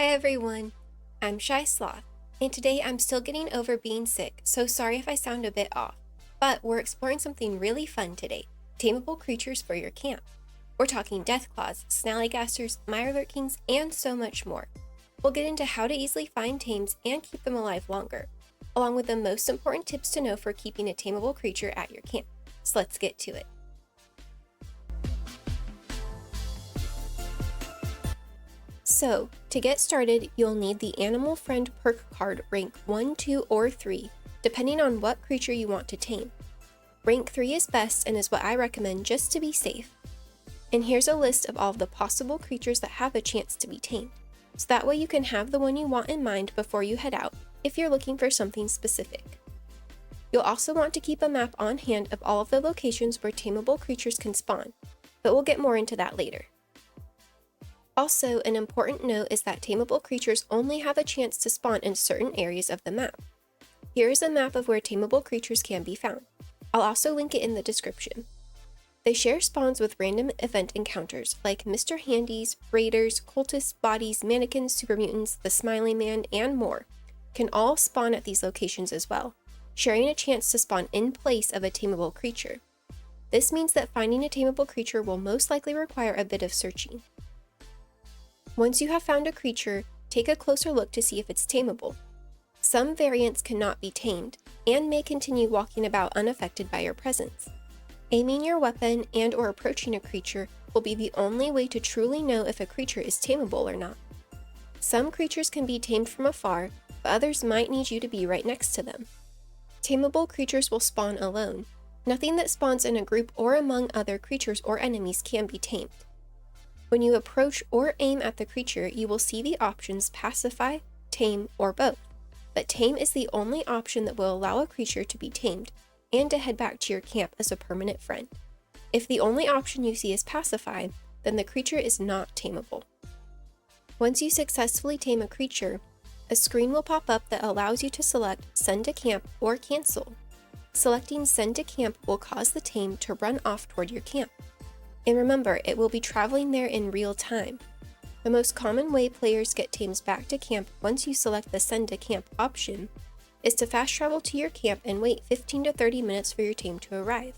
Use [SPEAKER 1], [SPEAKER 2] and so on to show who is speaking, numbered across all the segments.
[SPEAKER 1] Hi everyone, I'm Shy Sloth, and today I'm still getting over being sick, so sorry if I sound a bit off. But we're exploring something really fun today, tameable creatures for your camp. We're talking Deathclaws, Snallygasters, Mirelurkings, and so much more. We'll get into how to easily find tames and keep them alive longer, along with the most important tips to know for keeping a tameable creature at your camp. So let's get to it. So, to get started, you'll need the Animal Friend perk card rank 1, 2, or 3, depending on what creature you want to tame. Rank 3 is best and is what I recommend just to be safe. And here's a list of all of the possible creatures that have a chance to be tamed, so that way you can have the one you want in mind before you head out if you're looking for something specific. You'll also want to keep a map on hand of all of the locations where tameable creatures can spawn, but we'll get more into that later. Also, an important note is that tameable creatures only have a chance to spawn in certain areas of the map. Here is a map of where tameable creatures can be found. I'll also link it in the description. They share spawns with random event encounters like Mr. Handies, Raiders, Cultists, Bodies, Mannequins, Super Mutants, the Smiley Man, and more can all spawn at these locations as well, sharing a chance to spawn in place of a tameable creature. This means that finding a tameable creature will most likely require a bit of searching. Once you have found a creature, take a closer look to see if it's tameable. Some variants cannot be tamed, and may continue walking about unaffected by your presence. Aiming your weapon and or approaching a creature will be the only way to truly know if a creature is tameable or not. Some creatures can be tamed from afar, but others might need you to be right next to them. Tameable creatures will spawn alone. Nothing that spawns in a group or among other creatures or enemies can be tamed. When you approach or aim at the creature, you will see the options Pacify, Tame, or both, but Tame is the only option that will allow a creature to be tamed and to head back to your camp as a permanent friend. If the only option you see is Pacify, then the creature is not tameable. Once you successfully tame a creature, a screen will pop up that allows you to select Send to Camp or Cancel. Selecting Send to Camp will cause the tame to run off toward your camp. And remember, it will be traveling there in real time. The most common way players get tames back to camp once you select the Send to Camp option is to fast travel to your camp and wait 15 to 30 minutes for your tame to arrive.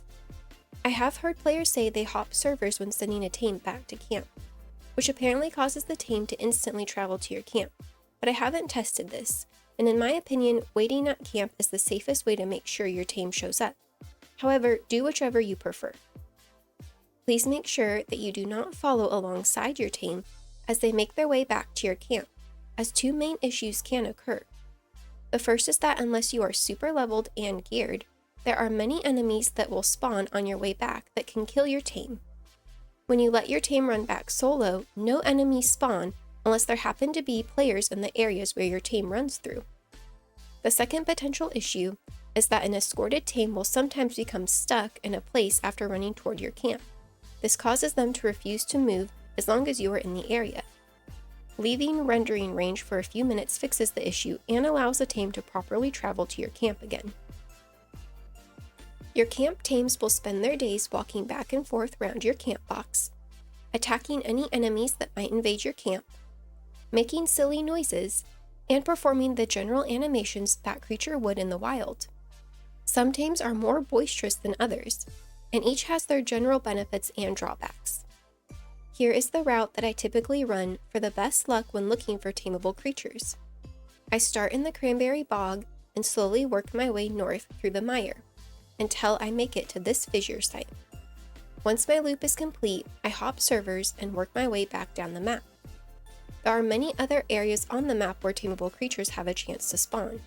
[SPEAKER 1] I have heard players say they hop servers when sending a tame back to camp, which apparently causes the tame to instantly travel to your camp, but I haven't tested this, and in my opinion, waiting at camp is the safest way to make sure your tame shows up. However, do whichever you prefer. Please make sure that you do not follow alongside your tame as they make their way back to your camp, as two main issues can occur. The first is that unless you are super leveled and geared, there are many enemies that will spawn on your way back that can kill your tame. When you let your tame run back solo, no enemies spawn unless there happen to be players in the areas where your tame runs through. The second potential issue is that an escorted tame will sometimes become stuck in a place after running toward your camp. This causes them to refuse to move as long as you are in the area. Leaving rendering range for a few minutes fixes the issue and allows the tame to properly travel to your camp again. Your camp tames will spend their days walking back and forth around your camp box, attacking any enemies that might invade your camp, making silly noises, and performing the general animations that creature would in the wild. Some tames are more boisterous than others, and each has their general benefits and drawbacks. Here is the route that I typically run for the best luck when looking for tameable creatures. I start in the Cranberry Bog and slowly work my way north through the mire until I make it to this fissure site. Once my loop is complete, I hop servers and work my way back down the map. There are many other areas on the map where tameable creatures have a chance to spawn,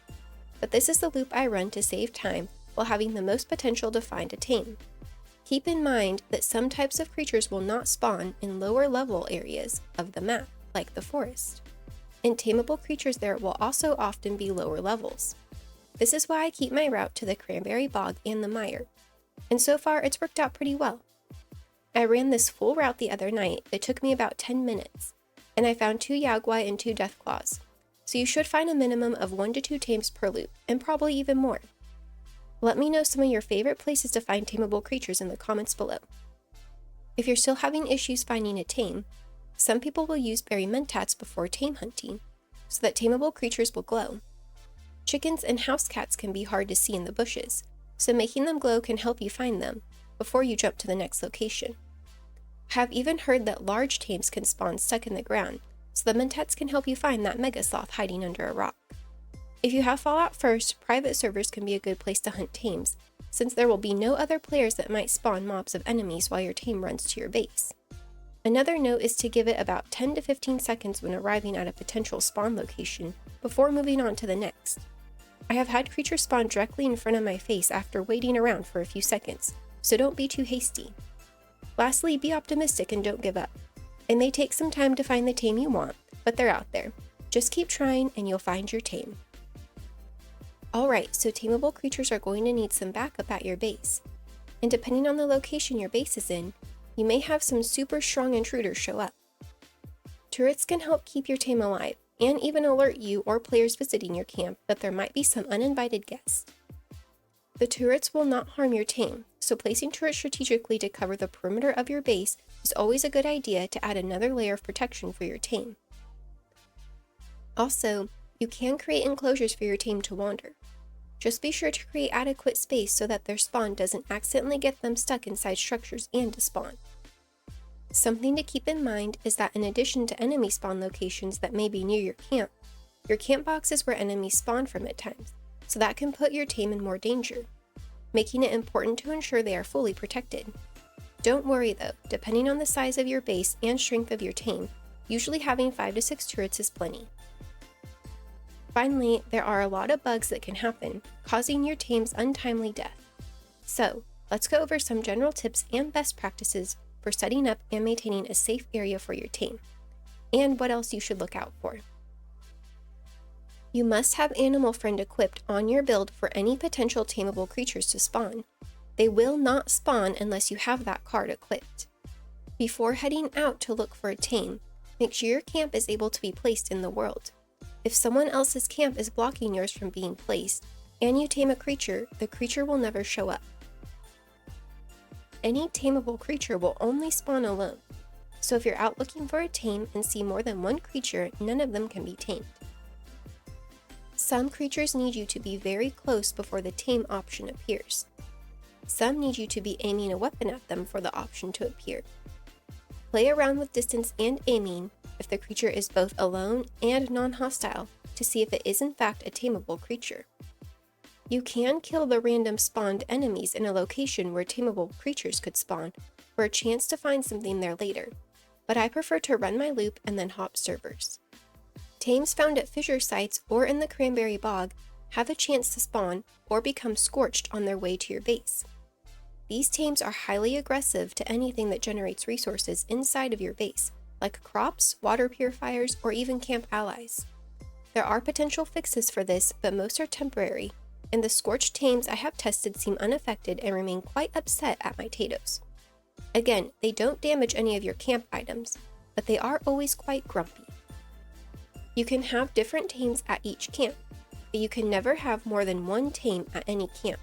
[SPEAKER 1] but this is the loop I run to save time while having the most potential to find a tame. Keep in mind that some types of creatures will not spawn in lower level areas of the map, like the forest. And tameable creatures there will also often be lower levels. This is why I keep my route to the Cranberry Bog and the mire, and so far it's worked out pretty well. I ran this full route the other night. It took me about 10 minutes, and I found 2 Yagwai and 2 Deathclaws, so you should find a minimum of 1 to 2 tames per loop, and probably even more. Let me know some of your favorite places to find tameable creatures in the comments below. If you're still having issues finding a tame, some people will use berry mentats before tame hunting, so that tameable creatures will glow. Chickens and house cats can be hard to see in the bushes, so making them glow can help you find them before you jump to the next location. I have even heard that large tames can spawn stuck in the ground, so the Mentets can help you find that mega sloth hiding under a rock. If you have Fallout first, private servers can be a good place to hunt tames, since there will be no other players that might spawn mobs of enemies while your tame runs to your base. Another note is to give it about 10 to 15 seconds when arriving at a potential spawn location before moving on to the next. I have had creatures spawn directly in front of my face after waiting around for a few seconds, so don't be too hasty. Lastly, be optimistic and don't give up. It may take some time to find the tame you want, but they're out there. Just keep trying and you'll find your tame. Alright, so tameable creatures are going to need some backup at your base. And depending on the location your base is in, you may have some super strong intruders show up. Turrets can help keep your tame alive, and even alert you or players visiting your camp that there might be some uninvited guests. The turrets will not harm your tame, so placing turrets strategically to cover the perimeter of your base is always a good idea to add another layer of protection for your tame. Also, you can create enclosures for your tame to wander. Just be sure to create adequate space so that their spawn doesn't accidentally get them stuck inside structures and despawn. Something to keep in mind is that in addition to enemy spawn locations that may be near your camp box is where enemies spawn from at times, so that can put your tame in more danger, making it important to ensure they are fully protected. Don't worry though, depending on the size of your base and strength of your tame, usually having 5 to 6 turrets is plenty. Finally, there are a lot of bugs that can happen, causing your tame's untimely death. So, let's go over some general tips and best practices for setting up and maintaining a safe area for your tame, and what else you should look out for. You must have Animal Friend equipped on your build for any potential tameable creatures to spawn. They will not spawn unless you have that card equipped. Before heading out to look for a tame, make sure your camp is able to be placed in the world. If someone else's camp is blocking yours from being placed, and you tame a creature, the creature will never show up. Any tameable creature will only spawn alone, so if you're out looking for a tame and see more than one creature, none of them can be tamed. Some creatures need you to be very close before the tame option appears. Some need you to be aiming a weapon at them for the option to appear. Play around with distance and aiming if the creature is both alone and non-hostile to see if it is in fact a tameable creature. You can kill the random spawned enemies in a location where tameable creatures could spawn for a chance to find something there later, but I prefer to run my loop and then hop servers. Tames found at fissure sites or in the cranberry bog have a chance to spawn or become scorched on their way to your base. These tames are highly aggressive to anything that generates resources inside of your base, like crops, water purifiers, or even camp allies. There are potential fixes for this, but most are temporary, and the scorched tames I have tested seem unaffected and remain quite upset at my Tatos. Again, they don't damage any of your camp items, but they are always quite grumpy. You can have different tames at each camp, but you can never have more than one tame at any camp.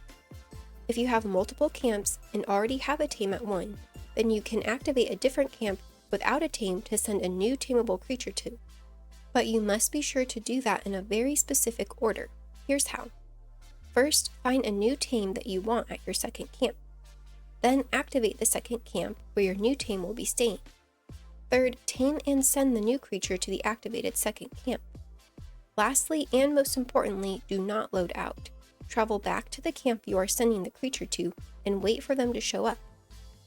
[SPEAKER 1] If you have multiple camps and already have a tame at one, then you can activate a different camp without a tame to send a new tameable creature to. But you must be sure to do that in a very specific order. Here's how. First, find a new tame that you want at your second camp. Then activate the second camp where your new tame will be staying. Third, tame and send the new creature to the activated second camp. Lastly, and most importantly, do not load out. Travel back to the camp you are sending the creature to and wait for them to show up.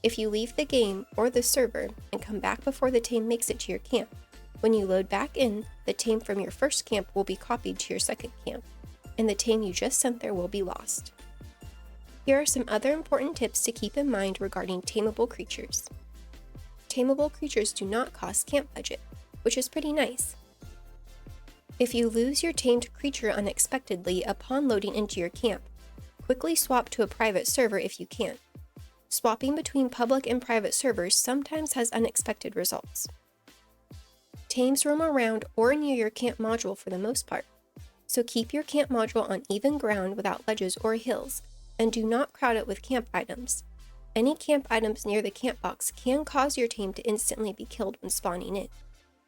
[SPEAKER 1] If you leave the game or the server and come back before the tame makes it to your camp, when you load back in, the tame from your first camp will be copied to your second camp, and the tame you just sent there will be lost. Here are some other important tips to keep in mind regarding tameable creatures. Tameable creatures do not cost camp budget, which is pretty nice. If you lose your tamed creature unexpectedly upon loading into your camp, quickly swap to a private server if you can. Swapping between public and private servers sometimes has unexpected results. Tames roam around or near your camp module for the most part, so keep your camp module on even ground without ledges or hills, and do not crowd it with camp items. Any camp items near the camp box can cause your tame to instantly be killed when spawning in.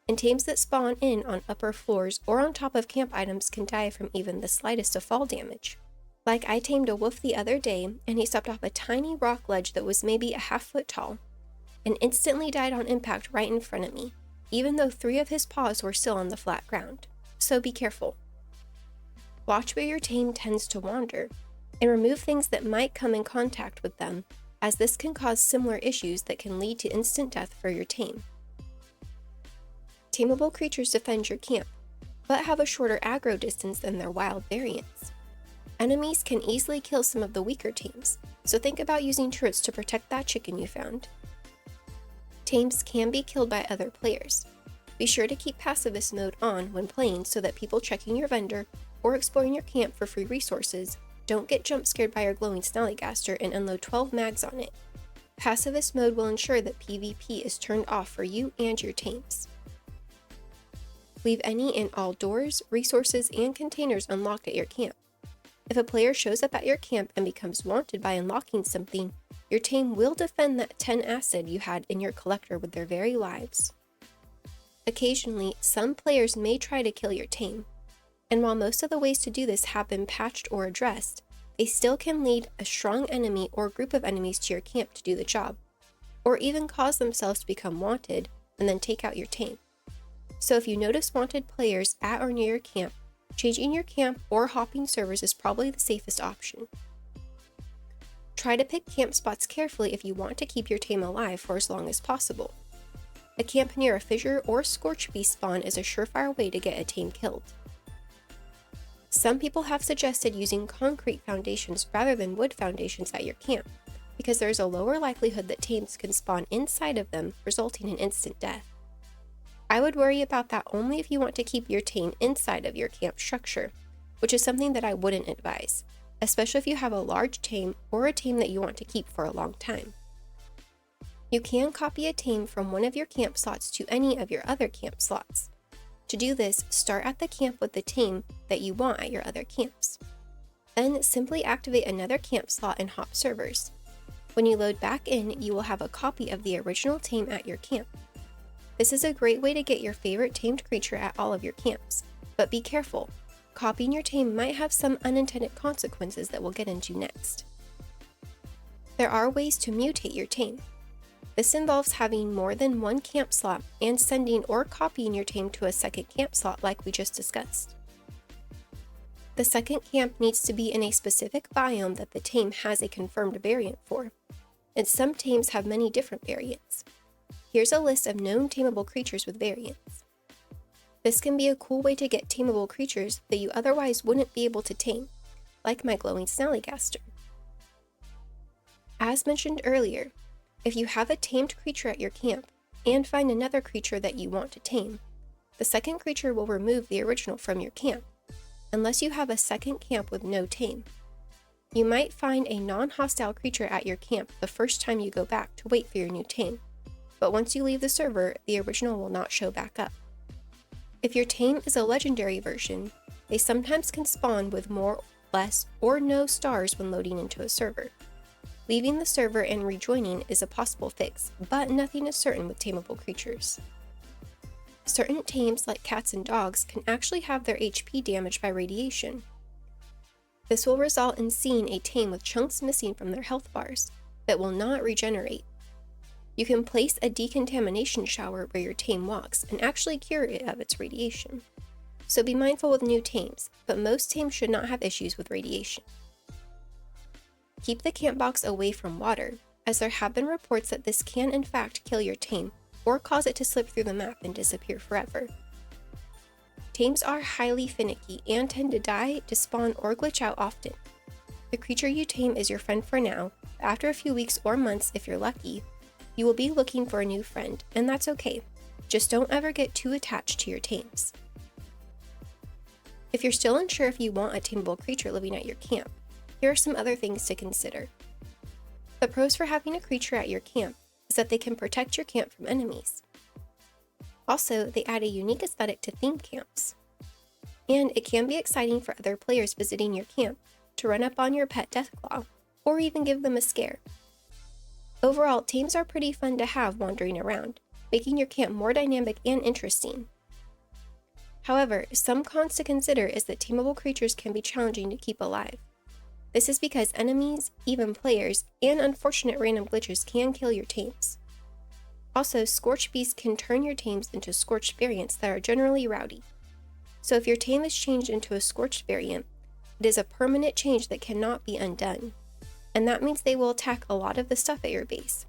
[SPEAKER 1] and tames that spawn in on upper floors or on top of camp items can die from even the slightest of fall damage. Like I tamed a wolf the other day, and he stepped off a tiny rock ledge that was maybe a half-foot tall, and instantly died on impact right in front of me, even though 3 of his paws were still on the flat ground. So be careful. Watch where your tame tends to wander, and remove things that might come in contact with them, as this can cause similar issues that can lead to instant death for your tame. Tameable creatures defend your camp, but have a shorter aggro distance than their wild variants. Enemies can easily kill some of the weaker tames, so think about using turrets to protect that chicken you found. Tames can be killed by other players. Be sure to keep pacifist mode on when playing so that people checking your vendor or exploring your camp for free resources don't get jump scared by your glowing snallygaster and unload 12 mags on it. Pacifist mode will ensure that PvP is turned off for you and your tames. Leave any and all doors, resources, and containers unlocked at your camp. If a player shows up at your camp and becomes wanted by unlocking something, your tame will defend that 10 acid you had in your collector with their very lives. Occasionally, some players may try to kill your tame, and while most of the ways to do this have been patched or addressed, they still can lead a strong enemy or group of enemies to your camp to do the job, or even cause themselves to become wanted and then take out your tame. So if you notice wanted players at or near your camp, changing your camp or hopping servers is probably the safest option. Try to pick camp spots carefully if you want to keep your tame alive for as long as possible. A camp near a fissure or scorch beast spawn is a surefire way to get a tame killed. Some people have suggested using concrete foundations rather than wood foundations at your camp, because there is a lower likelihood that tames can spawn inside of them, resulting in instant death. I would worry about that only if you want to keep your tame inside of your camp structure, which is something that I wouldn't advise, especially if you have a large tame or a tame that you want to keep for a long time. You can copy a tame from one of your camp slots to any of your other camp slots. To do this, start at the camp with the tame that you want at your other camps. Then simply activate another camp slot and hop servers. When you load back in, you will have a copy of the original tame at your camp. This is a great way to get your favorite tamed creature at all of your camps, but be careful. Copying your tame might have some unintended consequences that we'll get into next. There are ways to mutate your tame. This involves having more than one camp slot and sending or copying your tame to a second camp slot like we just discussed. The second camp needs to be in a specific biome that the tame has a confirmed variant for, and some tames have many different variants. Here's a list of known tameable creatures with variants. This can be a cool way to get tameable creatures that you otherwise wouldn't be able to tame, like my glowing snallygaster. As mentioned earlier, if you have a tamed creature at your camp and find another creature that you want to tame, the second creature will remove the original from your camp, unless you have a second camp with no tame. You might find a non-hostile creature at your camp the first time you go back to wait for your new tame, but once you leave the server, the original will not show back up. If your tame is a legendary version, they sometimes can spawn with more, less, or no stars when loading into a server. Leaving the server and rejoining is a possible fix, but nothing is certain with tameable creatures. Certain tames, like cats and dogs, can actually have their HP damaged by radiation. This will result in seeing a tame with chunks missing from their health bars that will not regenerate. You can place a decontamination shower where your tame walks and actually cure it of its radiation. So be mindful with new tames, but most tames should not have issues with radiation. Keep the camp box away from water, as there have been reports that this can in fact kill your tame or cause it to slip through the map and disappear forever. Tames are highly finicky and tend to die, despawn, or glitch out often. The creature you tame is your friend for now, but after a few weeks or months if you're lucky, you will be looking for a new friend, and that's okay. Just don't ever get too attached to your tames. If you're still unsure if you want a tameable creature living at your camp, here are some other things to consider. The pros for having a creature at your camp is that they can protect your camp from enemies. Also, they add a unique aesthetic to theme camps. And it can be exciting for other players visiting your camp to run up on your pet Deathclaw, or even give them a scare. Overall, tames are pretty fun to have wandering around, making your camp more dynamic and interesting. However, some cons to consider is that tameable creatures can be challenging to keep alive. This is because enemies, even players, and unfortunate random glitches can kill your tames. Also, scorched beasts can turn your tames into scorched variants that are generally rowdy. So if your tame is changed into a scorched variant, it is a permanent change that cannot be undone, and that means they will attack a lot of the stuff at your base.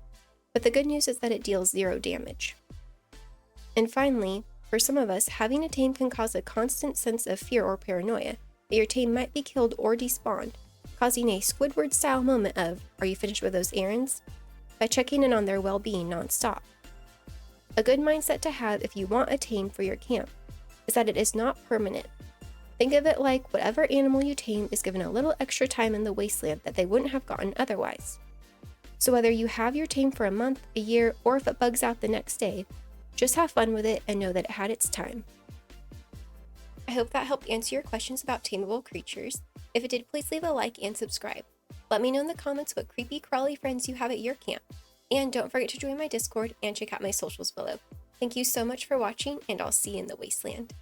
[SPEAKER 1] But the good news is that it deals 0 damage. And finally, for some of us, having a tame can cause a constant sense of fear or paranoia that your tame might be killed or despawned, causing a Squidward-style moment of, "Are you finished with those errands?" by checking in on their well-being non-stop. A good mindset to have if you want a tame for your camp is that it is not permanent. Think of it like whatever animal you tame is given a little extra time in the wasteland that they wouldn't have gotten otherwise. So whether you have your tame for a month, a year, or if it bugs out the next day, just have fun with it and know that it had its time. I hope that helped answer your questions about tameable creatures. If it did, please leave a like and subscribe. Let me know in the comments what creepy crawly friends you have at your camp. And don't forget to join my Discord and check out my socials below. Thank you so much for watching, and I'll see you in the wasteland.